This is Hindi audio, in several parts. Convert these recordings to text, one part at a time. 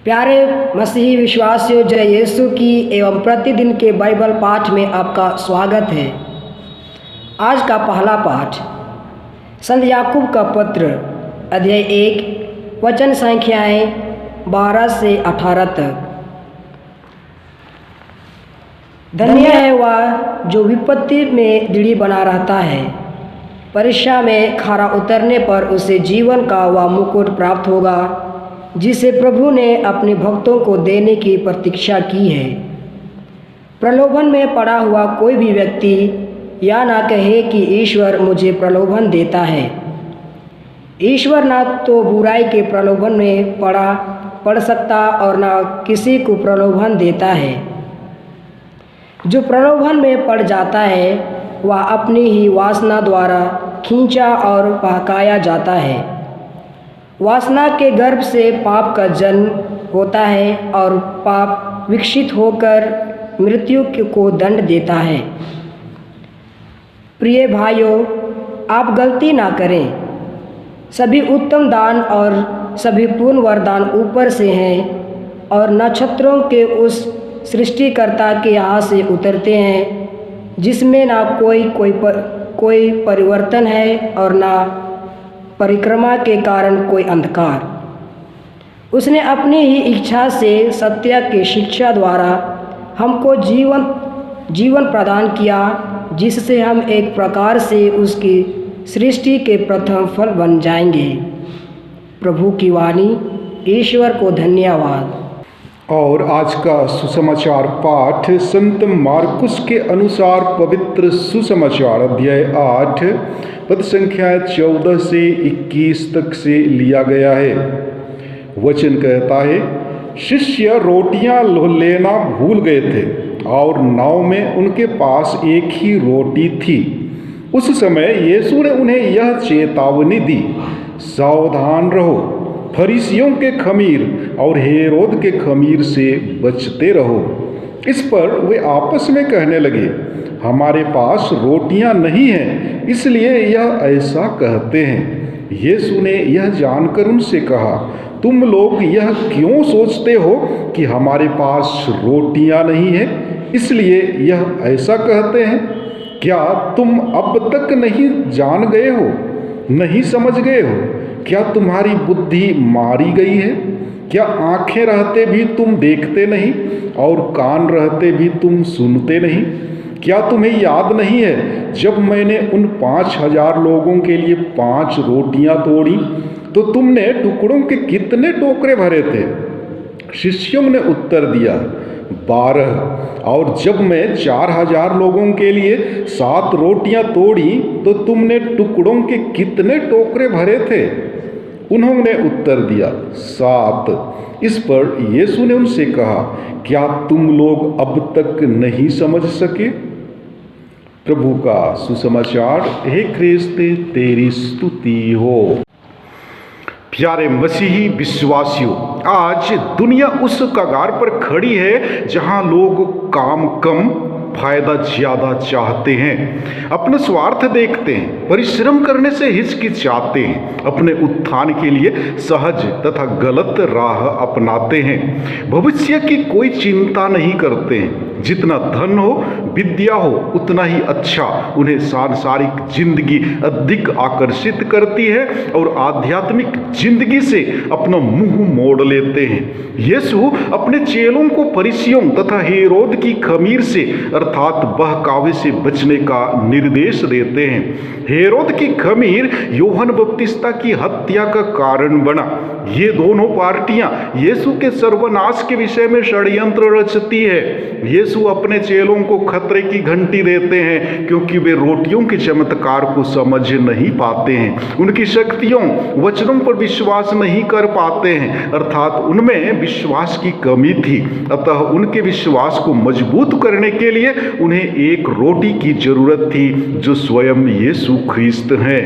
प्यारे मसीही विश्वासियों, जय यीशु की एवं प्रतिदिन के बाइबल पाठ में आपका स्वागत है। आज का पहला पाठ संत याकूब का पत्र अध्याय 1 वचन संख्याएं 12 से 18 तक। धन्य है वह जो विपत्ति में दृढ़ बना रहता है, परीक्षा में खरा उतरने पर उसे जीवन का वह मुकुट प्राप्त होगा जिसे प्रभु ने अपने भक्तों को देने की प्रतीक्षा की है। प्रलोभन में पड़ा हुआ कोई भी व्यक्ति यह ना कहे कि ईश्वर मुझे प्रलोभन देता है। ईश्वर ना तो बुराई के प्रलोभन में पड़ सकता और ना किसी को प्रलोभन देता है। जो प्रलोभन में पड़ जाता है वह अपनी ही वासना द्वारा खींचा और बहकाया जाता है। वासना के गर्भ से पाप का जन्म होता है और पाप विकसित होकर मृत्यु को दंड देता है। प्रिय भाइयों, आप गलती ना करें। सभी उत्तम दान और सभी पूर्ण वरदान ऊपर से हैं और नक्षत्रों के उस सृष्टिकर्ता के यहाँ से उतरते हैं, जिसमें ना कोई परिवर्तन है और ना परिक्रमा के कारण कोई अंधकार। उसने अपनी ही इच्छा से सत्य की शिक्षा द्वारा हमको जीवन प्रदान किया, जिससे हम एक प्रकार से उसकी सृष्टि के प्रथम फल बन जाएंगे। प्रभु की वाणी। ईश्वर को धन्यवाद। और आज का सुसमाचार पाठ संत मार्कुस के अनुसार पवित्र सुसमाचार अध्याय 8 पद संख्या 14 से 21 तक से लिया गया है। वचन कहता है, शिष्य रोटियां लेना भूल गए थे और नाव में उनके पास एक ही रोटी थी। उस समय यीशु ने उन्हें यह चेतावनी दी, सावधान रहो, फरीसियों के खमीर और हेरोद के खमीर से बचते रहो। इस पर वे आपस में कहने लगे, हमारे पास रोटियां नहीं हैं, इसलिए यह ऐसा कहते हैं। यीशु ने यह जानकर उनसे कहा, तुम लोग यह क्यों सोचते हो कि हमारे पास रोटियां नहीं हैं, इसलिए यह ऐसा कहते हैं? क्या तुम अब तक नहीं जान गए हो, नहीं समझ गए हो? क्या तुम्हारी बुद्धि मारी गई है? क्या आंखें रहते भी तुम देखते नहीं और कान रहते भी तुम सुनते नहीं? क्या तुम्हें याद नहीं है जब मैंने उन 5,000 लोगों के लिए 5 रोटियां तोड़ी तो तुमने टुकड़ों के कितने टोकरे भरे थे? शिष्यों ने उत्तर दिया, 12। और जब मैं 4,000 लोगों के लिए 7 रोटियां तोड़ी तो तुमने टुकड़ों के कितने टोकरे भरे थे? उन्होंने उत्तर दिया, 7। इस पर यीशु ने उनसे कहा, क्या तुम लोग अब तक नहीं समझ सके? प्रभु का सुसमाचार। हे ख्रिस्त, तेरी स्तुति हो। प्यारे मसीही विश्वासियों, आज दुनिया उस कगार पर खड़ी है जहां लोग काम कम, फायदा ज्यादा चाहते हैं, अपना स्वार्थ देखते हैं, परिश्रम करने से हिचकिचाते हैं, अपने उत्थान के लिए सहज तथा गलत राह अपनाते हैं, भविष्य की कोई चिंता नहीं करते हैं। जितना धन हो, विद्या हो, उतना ही अच्छा उन्हें सांसारिक जिंदगी अधिक आकर्षित करती है और आध्यात्मिक जिंदगी से अपना मुंह मोड़ लेते हैं। यीशु अपने चेलों को फरीसियों तथा हेरोद की खमीर से अर्थात बहकावे से बचने का निर्देश देते हैं। हेरोद की खमीर यूहन्ना बपतिस्ता की हत्या का कारण बना। ये दोनों पार्टियां यीशु के सर्वनाश के विषय में षड्यंत्र रचती है। यीशु अपने चेलों को खतरे की घंटी देते हैं क्योंकि वे रोटियों के चमत्कार को समझ नहीं पाते हैं, उनकी शक्तियों वचनों पर विश्वास नहीं कर पाते हैं, अर्थात उनमें विश्वास की कमी थी। अतः उनके विश्वास को मजबूत करने के लिए उन्हें एक रोटी की जरूरत थी जो स्वयं यीशु ख्रिस्त हैं।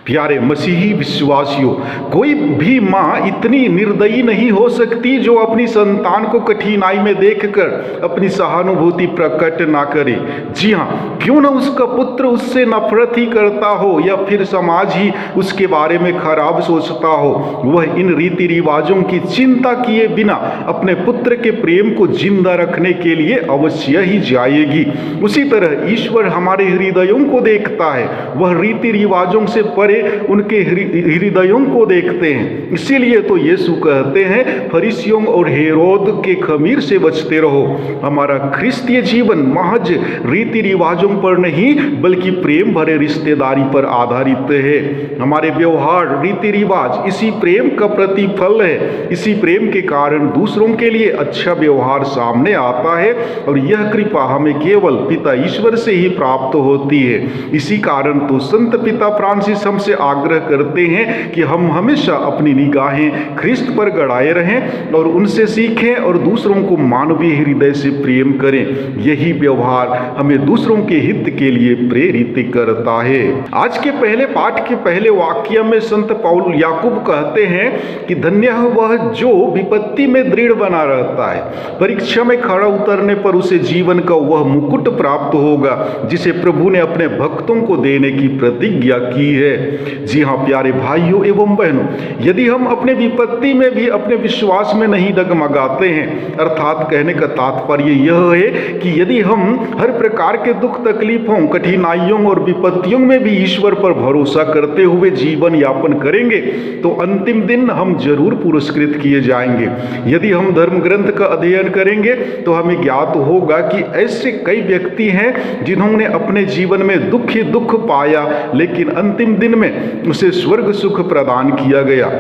प्यारे मसीही विश्वासियों, कोई भी माँ इतनी निर्दयी नहीं हो सकती जो अपनी संतान को कठिनाई में देखकर अपनी सहानुभूति प्रकट ना करे। जी हाँ, क्यों ना उसका पुत्र उससे नफरत ही करता हो या फिर समाज ही उसके बारे में खराब सोचता हो, वह इन रीति रिवाजों की चिंता किए बिना अपने पुत्र के प्रेम को जिंदा रखने के लिए अवश्य ही जाएगी। उसी तरह ईश्वर हमारे हृदयों को देखता है, वह रीति रिवाजों से परे उनके हृदयों को देखते हैं। इसीलिए तो यीशु कहते हैं, फरीसियों और हेरोद के खमीर से बचते रहो। हमारा ख्रिस्तीय जीवन महज रीति रिवाजों पर नहीं बल्कि प्रेम भरे रिश्तेदारी पर आधारित है। हमारे व्यवहार, रीति रिवाज इसी प्रेम का प्रतिफल है। इसी प्रेम के कारण दूसरों के लिए अच्छा व्यवहार सामने आता है और यह कृपा हमें केवल पिता ईश्वर से ही प्राप्त होती है। इसी कारण तो संत पिता फ्रांसिस हमसे आग्रह करते हैं कि हम हमेशा अपनी निगाहें ख्रिस्त पर गड़ाए रहें और उनसे सीखें और दूसरों को मानवीय हृदय से प्रेम करें। यही व्यवहार हमें दूसरों के हित के लिए प्रेरित करता है। आज के पहले पाठ के पहले वाक्य में संत पौल याकूब कहते हैं कि धन्य है वह जो विपत्ति में दृढ़ बना रहता है, परीक्षा में खड़ा उतरने पर उसे जीवन का वह मुकुट प्राप्त होगा जिसे प्रभु ने अपने भक्तों को देने की प्रतिज्ञा की है। जी हाँ प्यारे भाइयों एवं बहनों, यदि हम अपने विपत्ति में भी अपने विश्वास में नहीं डगमगाते हैं, अर्थात कहने का तात्पर्य यह है कि यदि हम हर प्रकार के दुख तकलीफों, कठिनाइयों और विपत्तियों में भी ईश्वर पर भरोसा करते हुए जीवन यापन करेंगे तो अंतिम दिन हम जरूर पुरस्कृत किए जाएंगे। यदि हम धर्म ग्रंथ का अध्ययन करेंगे तो हमें ज्ञात होगा कि ऐसे कई व्यक्ति हैं जिन्होंने अपने जीवन में दुख ही दुख पाया, लेकिन अंतिम दिन में उसे स्वर्ग सुख प्रदान किया गया।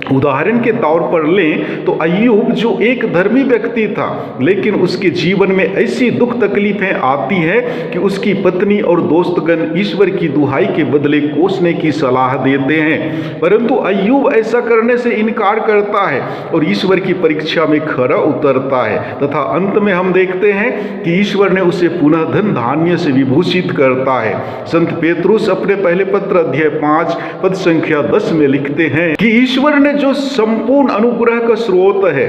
उदाहरण के तौर पर लें तो अय्यूब जो एक धर्मी व्यक्ति था, लेकिन उसके जीवन में ऐसी दुख तकलीफें आती हैं कि उसकी पत्नी और दोस्तगण ईश्वर की दुहाई के बदले कोसने की सलाह देते हैं, परंतु अय्यूब ऐसा करने से इनकार करता है और ईश्वर की परीक्षा में खरा उतरता है तथा अंत में हम देखते हैं कि ईश्वर ने उसे पुनः धन धान्य से विभूषित करता है। संत पेतरुस अपने पहले पत्र अध्याय 5 पद संख्या 10 में लिखते हैं कि ईश्वर ने जो संपूर्ण अनुग्रह का स्रोत है,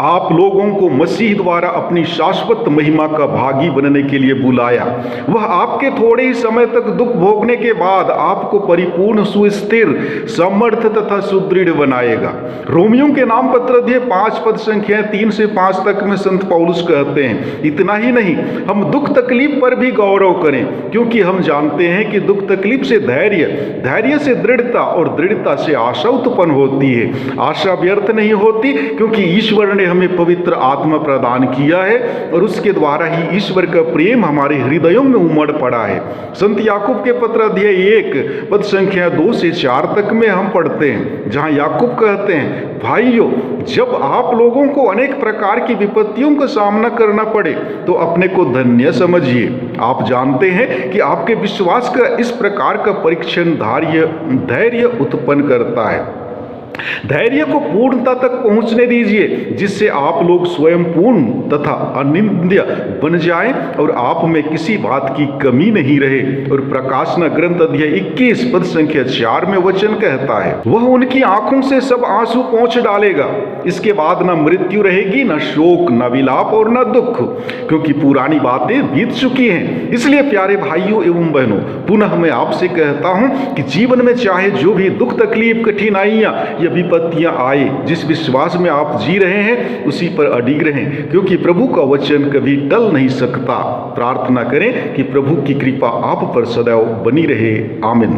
आप लोगों को मसीह द्वारा अपनी शाश्वत महिमा का भागी बनने के लिए बुलाया। वह आपके थोड़े ही समय तक दुख भोगने के बाद आपको परिपूर्ण, सुस्थिर, समर्थ तथा सुदृढ़ बनाएगा। रोमियों के नाम पत्र अध्याय 5 पद संख्या 3 से 5 तक में संत पौलुस कहते हैं, इतना ही नहीं, हम दुख तकलीफ पर भी गौरव करें, क्योंकि हम जानते हैं कि दुख तकलीफ से धैर्य, धैर्य से दृढ़ता और दृढ़ता से आशा उत्पन्न होती है। आशा व्यर्थ नहीं होती, क्योंकि ईश्वर ने हमें पवित्र आत्मा प्रदान किया है और उसके द्वारा ही ईश्वर का प्रेम हमारे हृदयों में उमड़ पड़ा है। संत याकूब के पत्र अध्याय 1 पद संख्या 2 से 4 तक में हम पढ़ते हैं, जहां याकूब कहते हैं, भाइयों, जब आप लोगों को अनेक प्रकार की विपत्तियों का सामना करना पड़े तो अपने को धन्य समझिए। आप जानते हैं कि आपके विश्वास का इस प्रकार का परीक्षण धैर्य उत्पन्न करता है। धैर्य को पूर्णता तक पहुंचने दीजिए, जिससे आप लोग स्वयं पूर्ण तथा अनिंद्य बन जाएं और आप में किसी बात की कमी नहीं रहे। और प्रकाशना ग्रंथ अध्याय 21 पद संख्या 4 में वचन कहता है, वह उनकी आंखों से सब आंसू पोंछ डालेगा। इसके बाद न मृत्यु रहेगी, न शोक, न विलाप और न दुख, क्योंकि पुरानी बातें बीत चुकी हैं। इसलिए प्यारे भाइयों एवं बहनों, पुनः मैं आपसे कहता हूं कि जीवन में चाहे जो भी दुख तकलीफ, कठिनाइयां विपत्तियां आए, जिस विश्वास में आप जी रहे हैं उसी पर अडिग रहें, क्योंकि प्रभु का वचन कभी टल नहीं सकता। प्रार्थना करें कि प्रभु की कृपा आप पर सदैव बनी रहे। आमीन।